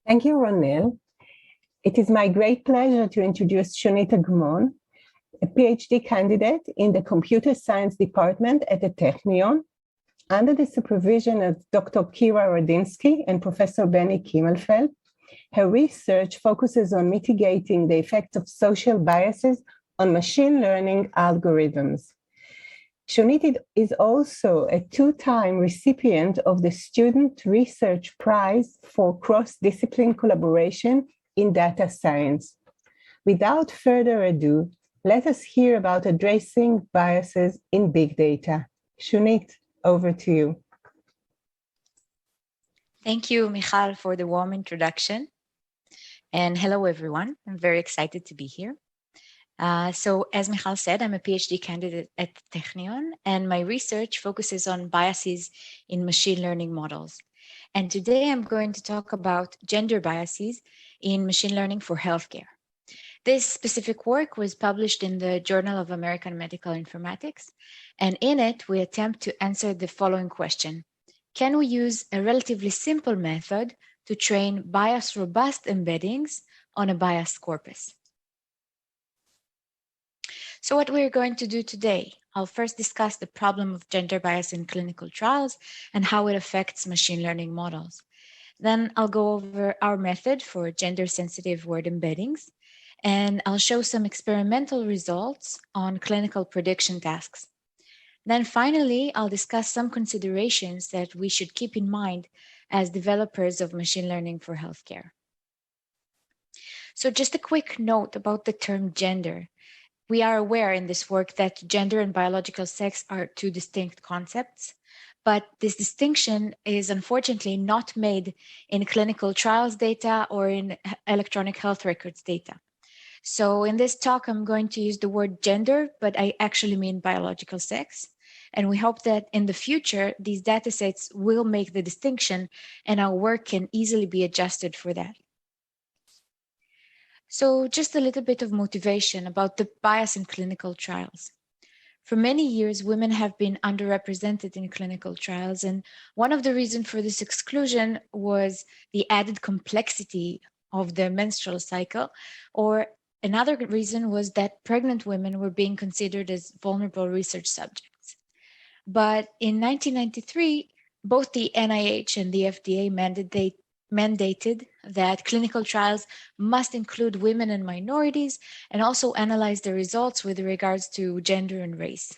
Thank you, Ronil. It is my great pleasure to introduce Shunit Agmon, a PhD candidate in the Computer Science Department at the Technion, under the supervision of Dr. Kira Radinsky and Professor Benny Kimmelfeld. Her research focuses on mitigating the effects of social biases on machine learning algorithms. Shunit is also a two-time recipient of the Student Research Prize for Cross-Discipline Collaboration in Data Science. Without further ado, let us hear about addressing biases in big data. Shunit, over to you. Thank you, Michal, for the warm introduction. And hello, everyone. I'm very excited to be here. So as Michal said, I'm a PhD candidate at Technion, and my research focuses on biases in machine learning models. And today I'm going to talk about gender biases in machine learning for healthcare. This specific work was published in the Journal of American Medical Informatics, and in it, we attempt to answer the following question. Can we use a relatively simple method to train bias-robust embeddings on a biased corpus? So what we're going to do today, I'll first discuss the problem of gender bias in clinical trials and how it affects machine learning models. Then I'll go over our method for gender-sensitive word embeddings, and I'll show some experimental results on clinical prediction tasks. Then finally, I'll discuss some considerations that we should keep in mind as developers of machine learning for healthcare. So just a quick note about the term gender. We are aware in this work that gender and biological sex are two distinct concepts, but this distinction is unfortunately not made in clinical trials data or in electronic health records data. So in this talk, I'm going to use the word gender, but I actually mean biological sex. And we hope that in the future, these datasets will make the distinction and our work can easily be adjusted for that. So just a little bit of motivation about the bias in clinical trials. For many years, women have been underrepresented in clinical trials. And one of the reasons for this exclusion was the added complexity of the menstrual cycle, or another reason was that pregnant women were being considered as vulnerable research subjects. But in 1993, both the NIH and the FDA mandated that clinical trials must include women and minorities and also analyze the results with regards to gender and race.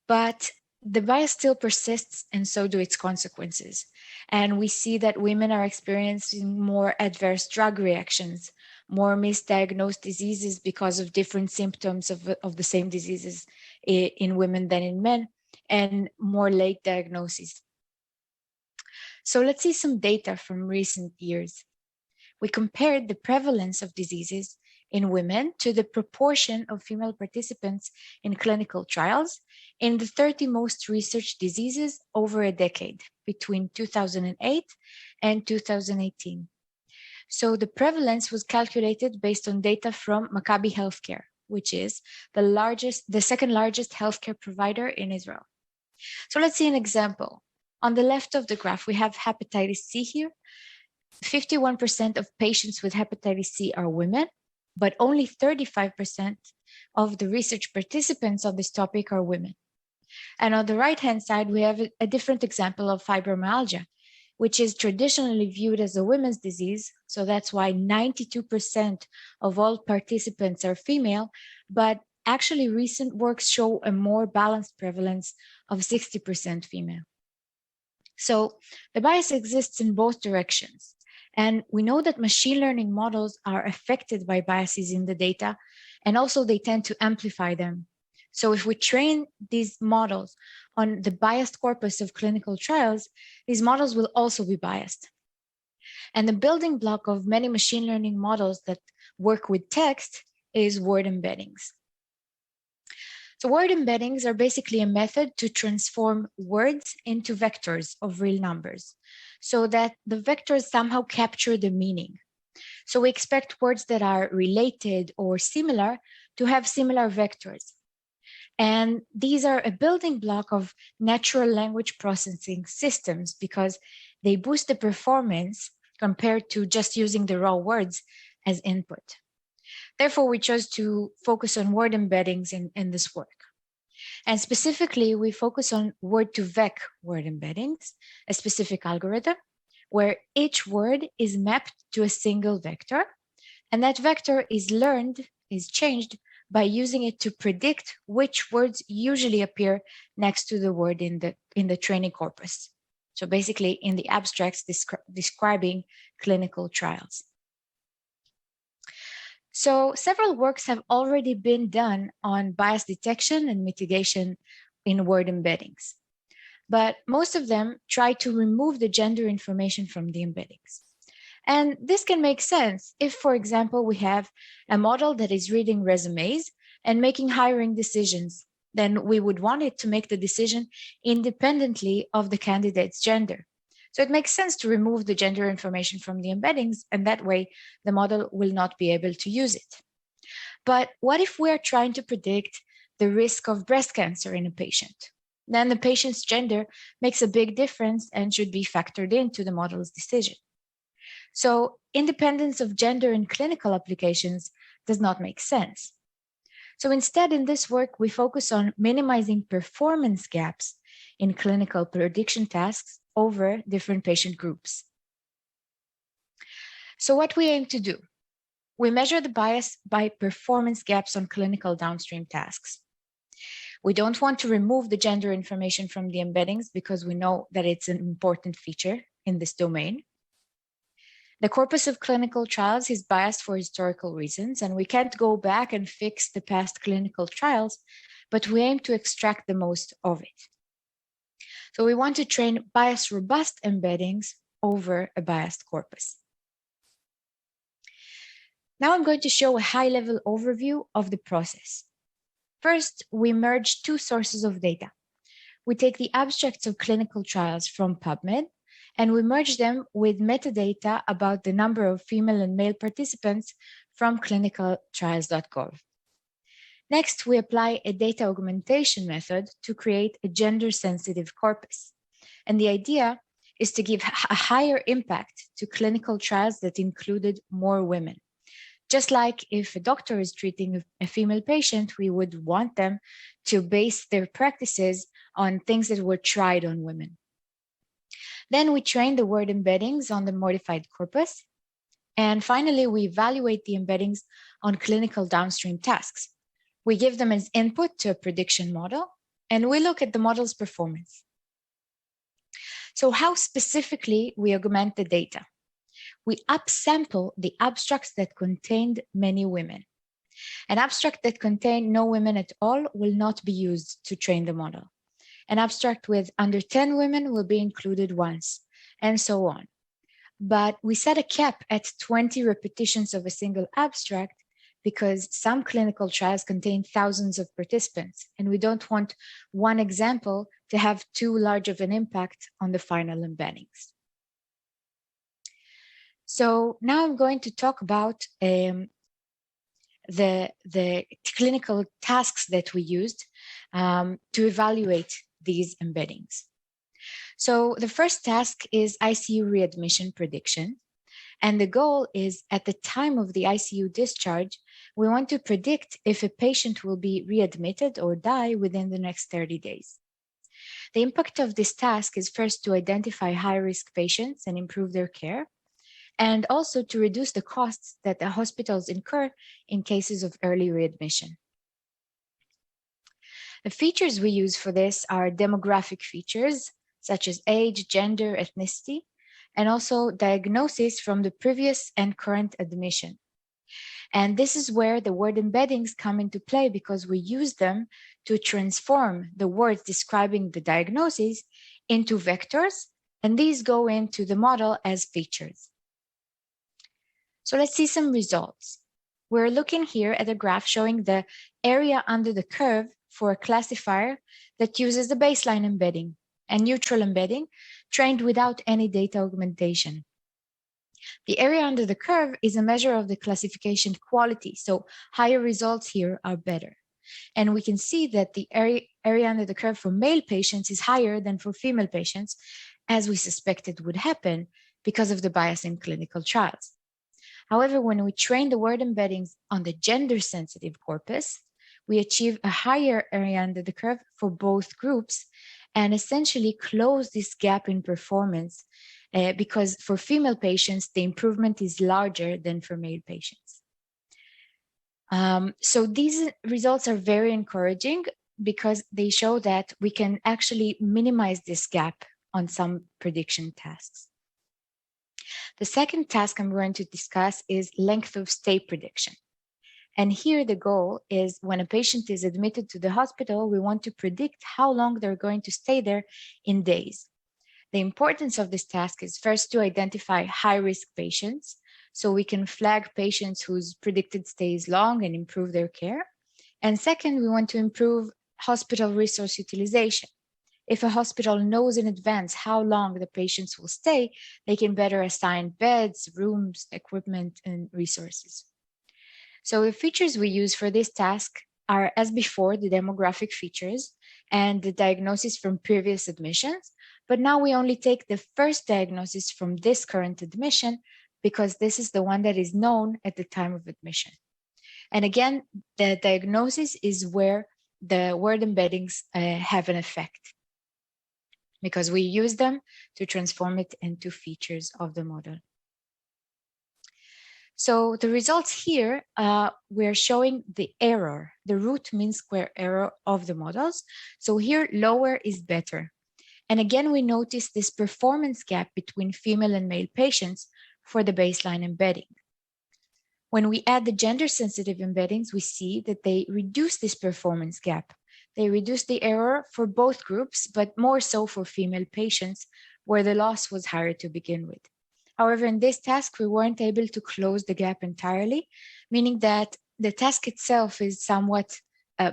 But the bias still persists, and so do its consequences. And we see that women are experiencing more adverse drug reactions, more misdiagnosed diseases because of different symptoms of the same diseases in women than in men, and more late diagnoses. So let's see some data from recent years. We compared the prevalence of diseases in women to the proportion of female participants in clinical trials in the 30 most researched diseases over a decade, between 2008 and 2018. So the prevalence was calculated based on data from Maccabi Healthcare, which is the second largest healthcare provider in Israel. So let's see an example. On the left of the graph, we have hepatitis C here. 51% of patients with hepatitis C are women, but only 35% of the research participants on this topic are women. And on the right-hand side, we have a different example of fibromyalgia, which is traditionally viewed as a women's disease. So that's why 92% of all participants are female, but actually recent works show a more balanced prevalence of 60% female. So the bias exists in both directions. And we know that machine learning models are affected by biases in the data, and also they tend to amplify them. So if we train these models on the biased corpus of clinical trials, these models will also be biased. And the building block of many machine learning models that work with text is word embeddings. So word embeddings are basically a method to transform words into vectors of real numbers so that the vectors somehow capture the meaning. So we expect words that are related or similar to have similar vectors. And these are a building block of natural language processing systems because they boost the performance compared to just using the raw words as input. Therefore, we chose to focus on word embeddings in this work. And specifically, we focus on word-to-vec word embeddings, a specific algorithm where each word is mapped to a single vector, and that vector is changed by using it to predict which words usually appear next to the word in the training corpus. So basically in the abstracts describing clinical trials. So several works have already been done on bias detection and mitigation in word embeddings, but most of them try to remove the gender information from the embeddings. And this can make sense if, for example, we have a model that is reading resumes and making hiring decisions. Then we would want it to make the decision independently of the candidate's gender. So it makes sense to remove the gender information from the embeddings, and that way the model will not be able to use it. But what if we're trying to predict the risk of breast cancer in a patient? Then the patient's gender makes a big difference and should be factored into the model's decision. So independence of gender in clinical applications does not make sense. So instead, in this work, we focus on minimizing performance gaps in clinical prediction tasks over different patient groups. So what we aim to do, we measure the bias by performance gaps on clinical downstream tasks. We don't want to remove the gender information from the embeddings because we know that it's an important feature in this domain. The corpus of clinical trials is biased for historical reasons, and we can't go back and fix the past clinical trials, but we aim to extract the most of it. So we want to train bias-robust embeddings over a biased corpus. Now I'm going to show a high-level overview of the process. First, we merge two sources of data. We take the abstracts of clinical trials from PubMed, and we merge them with metadata about the number of female and male participants from clinicaltrials.gov. Next, we apply a data augmentation method to create a gender-sensitive corpus. And the idea is to give a higher impact to clinical trials that included more women. Just like if a doctor is treating a female patient, we would want them to base their practices on things that were tried on women. Then we train the word embeddings on the modified corpus. And finally, we evaluate the embeddings on clinical downstream tasks. We give them as input to a prediction model, and we look at the model's performance. So how specifically we augment the data? We upsample the abstracts that contained many women. An abstract that contained no women at all will not be used to train the model. An abstract with under 10 women will be included once, and so on. But we set a cap at 20 repetitions of a single abstract because some clinical trials contain thousands of participants, and we don't want one example to have too large of an impact on the final embeddings. So now I'm going to talk about the clinical tasks that we used to evaluate these embeddings. So the first task is ICU readmission prediction. And the goal is at the time of the ICU discharge, we want to predict if a patient will be readmitted or die within the next 30 days. The impact of this task is first to identify high-risk patients and improve their care, and also to reduce the costs that the hospitals incur in cases of early readmission. The features we use for this are demographic features, such as age, gender, ethnicity, and also diagnosis from the previous and current admission. And this is where the word embeddings come into play because we use them to transform the words describing the diagnosis into vectors, and these go into the model as features. So let's see some results. We're looking here at a graph showing the area under the curve for a classifier that uses the baseline embedding and neutral embedding trained without any data augmentation. The area under the curve is a measure of the classification quality, so higher results here are better. And we can see that the area under the curve for male patients is higher than for female patients, as we suspected would happen, because of the bias in clinical trials. However, when we train the word embeddings on the gender-sensitive corpus, we achieve a higher area under the curve for both groups and essentially close this gap in performance because for female patients, the improvement is larger than for male patients. So these results are very encouraging because they show that we can actually minimize this gap on some prediction tasks. The second task I'm going to discuss is length of stay prediction. And here the goal is when a patient is admitted to the hospital, we want to predict how long they're going to stay there in days. The importance of this task is first to identify high-risk patients, so we can flag patients whose predicted stay is long and improve their care. And second, we want to improve hospital resource utilization. If a hospital knows in advance how long the patients will stay, they can better assign beds, rooms, equipment, and resources. So the features we use for this task are, as before, the demographic features and the diagnosis from previous admissions. But now we only take the first diagnosis from this current admission because this is the one that is known at the time of admission. And again, the diagnosis is where the word embeddings have an effect because we use them to transform it into features of the model. So the results here, we're showing the error, the root mean square error of the models. So here, lower is better. And again, we notice this performance gap between female and male patients for the baseline embedding. When we add the gender-sensitive embeddings, we see that they reduce this performance gap. They reduce the error for both groups, but more so for female patients, where the loss was higher to begin with. However, in this task, we weren't able to close the gap entirely, meaning that the task itself is somewhat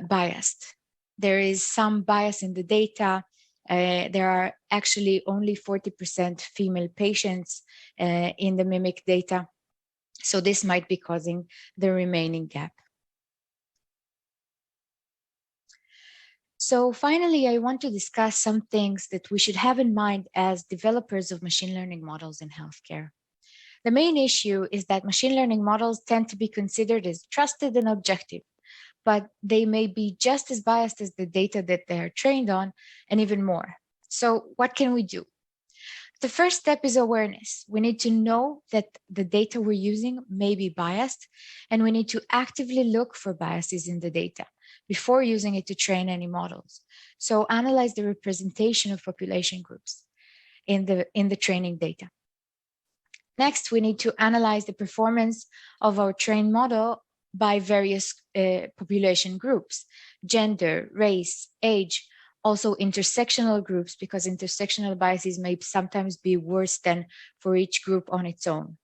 biased. There is some bias in the data. There are actually only 40% female patients in the MIMIC data. So this might be causing the remaining gap. So finally, I want to discuss some things that we should have in mind as developers of machine learning models in healthcare. The main issue is that machine learning models tend to be considered as trusted and objective, but they may be just as biased as the data that they are trained on, and even more. So what can we do? The first step is awareness. We need to know that the data we're using may be biased, and we need to actively look for biases in the data before using it to train any models. So analyze the representation of population groups in the training data. Next, we need to analyze the performance of our trained model by various population groups, gender, race, age, also intersectional groups, because intersectional biases may sometimes be worse than for each group on its own.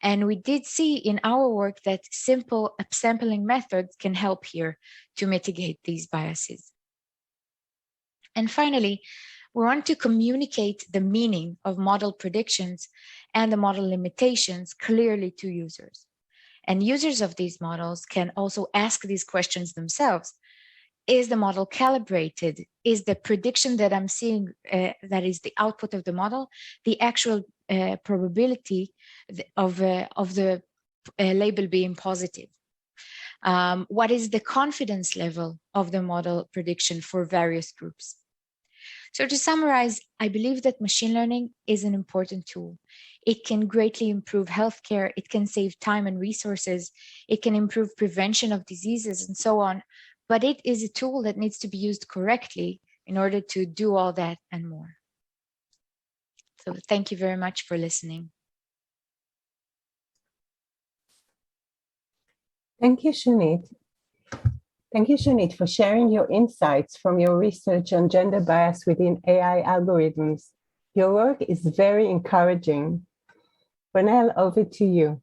And we did see in our work that simple upsampling methods can help here to mitigate these biases. And finally, we want to communicate the meaning of model predictions and the model limitations clearly to users. And users of these models can also ask these questions themselves. Is the model calibrated? Is the prediction that I'm seeing, that is the output of the model, the actual probability of the label being positive? What is the confidence level of the model prediction for various groups? So to summarize, I believe that machine learning is an important tool. It can greatly improve healthcare. It can save time and resources. It can improve prevention of diseases and so on. But it is a tool that needs to be used correctly in order to do all that and more. So thank you very much for listening. Thank you, Shunit. Thank you, Shunit, for sharing your insights from your research on gender bias within AI algorithms. Your work is very encouraging. Ronelle, over to you.